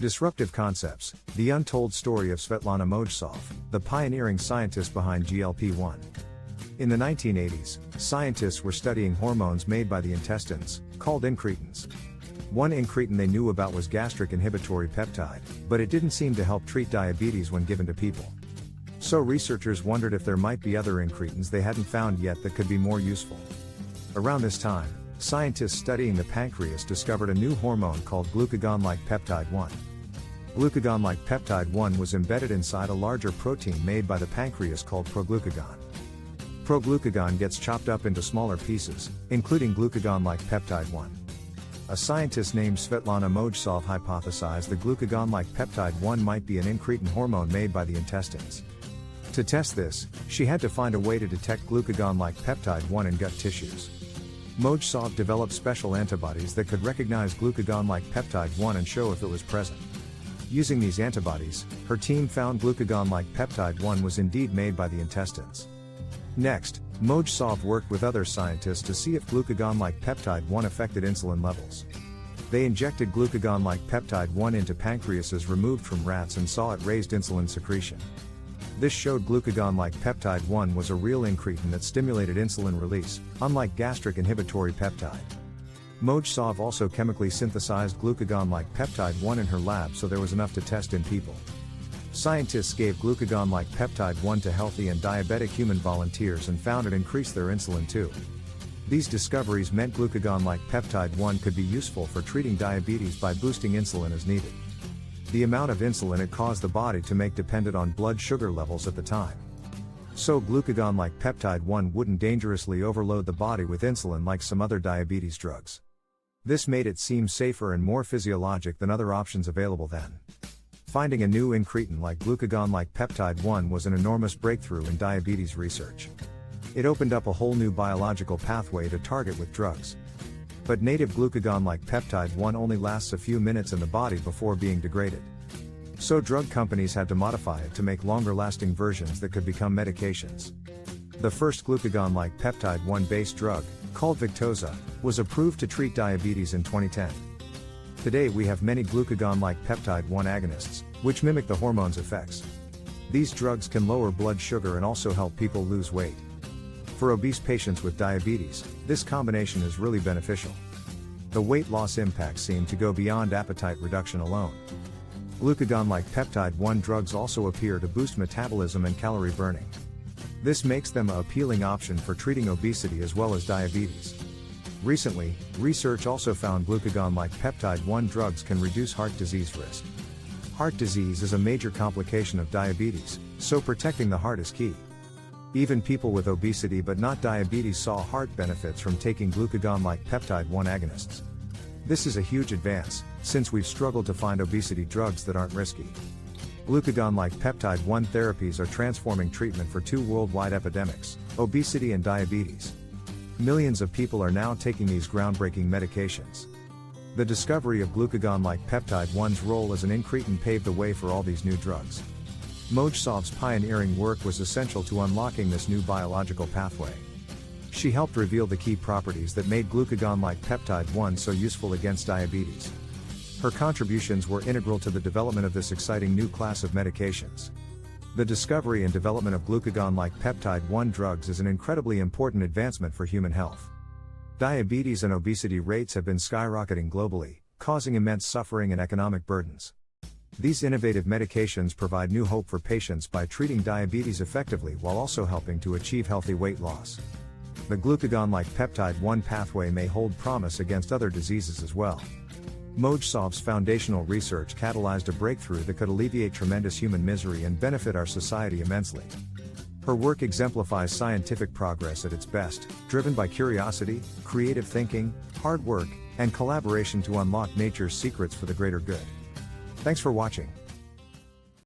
Disruptive-Concepts, the untold story of Svetlana Mojsov, the pioneering scientist behind GLP-1. In the 1980s, scientists were studying hormones made by the intestines, called incretins. One incretin they knew about was gastric inhibitory peptide, but it didn't seem to help treat diabetes when given to people. So researchers wondered if there might be other incretins they hadn't found yet that could be more useful. Around this time, scientists studying the pancreas discovered a new hormone called glucagon-like peptide-1. Glucagon-like peptide-1 was embedded inside a larger protein made by the pancreas called proglucagon. Proglucagon gets chopped up into smaller pieces, including glucagon-like peptide-1. A scientist named Svetlana Mojsov hypothesized the glucagon-like peptide-1 might be an incretin hormone made by the intestines. To test this, she had to find a way to detect glucagon-like peptide-1 in gut tissues. Mojsov developed special antibodies that could recognize glucagon-like peptide-1 and show if it was present. Using these antibodies, her team found glucagon-like peptide-1 was indeed made by the intestines. Next, Mojsov worked with other scientists to see if glucagon-like peptide-1 affected insulin levels. They injected glucagon-like peptide-1 into pancreases removed from rats and saw it raised insulin secretion. This showed glucagon-like peptide-1 was a real incretin that stimulated insulin release, unlike gastric inhibitory peptide. Mojsov also chemically synthesized glucagon-like peptide-1 in her lab, so there was enough to test in people. Scientists gave glucagon-like peptide-1 to healthy and diabetic human volunteers and found it increased their insulin too. These discoveries meant glucagon-like peptide-1 could be useful for treating diabetes by boosting insulin as needed. The amount of insulin it caused the body to make depended on blood sugar levels at the time. So glucagon-like peptide-1 wouldn't dangerously overload the body with insulin like some other diabetes drugs. This made it seem safer and more physiologic than other options available then. Finding a new incretin like glucagon-like peptide-1 was an enormous breakthrough in diabetes research. It opened up a whole new biological pathway to target with drugs. But native glucagon-like peptide-1 only lasts a few minutes in the body before being degraded. So drug companies had to modify it to make longer-lasting versions that could become medications. The first glucagon-like peptide-1 based drug, called Victoza, was approved to treat diabetes in 2010. Today we have many glucagon-like peptide-1 agonists, which mimic the hormone's effects. These drugs can lower blood sugar and also help people lose weight. For obese patients with diabetes, this combination is really beneficial. The weight loss impacts seem to go beyond appetite reduction alone. Glucagon-like peptide-1 drugs also appear to boost metabolism and calorie burning. This makes them an appealing option for treating obesity as well as diabetes. Recently, research also found glucagon-like peptide-1 drugs can reduce heart disease risk. Heart disease is a major complication of diabetes, so protecting the heart is key. Even people with obesity but not diabetes saw heart benefits from taking glucagon-like peptide-1 agonists. This is a huge advance, since we've struggled to find obesity drugs that aren't risky. Glucagon-like peptide-1 therapies are transforming treatment for two worldwide epidemics, obesity and diabetes. Millions of people are now taking these groundbreaking medications. The discovery of glucagon-like peptide-1's role as an incretin paved the way for all these new drugs. Mojsov's pioneering work was essential to unlocking this new biological pathway. She helped reveal the key properties that made glucagon-like peptide-1 so useful against diabetes. Her contributions were integral to the development of this exciting new class of medications. The discovery and development of glucagon-like peptide-1 drugs is an incredibly important advancement for human health. Diabetes and obesity rates have been skyrocketing globally, causing immense suffering and economic burdens. These innovative medications provide new hope for patients by treating diabetes effectively while also helping to achieve healthy weight loss. The glucagon-like peptide-1 pathway may hold promise against other diseases as well. Mojsov's foundational research catalyzed a breakthrough that could alleviate tremendous human misery and benefit our society immensely. Her work exemplifies scientific progress at its best, driven by curiosity, creative thinking, hard work, and collaboration to unlock nature's secrets for the greater good. Thanks for watching.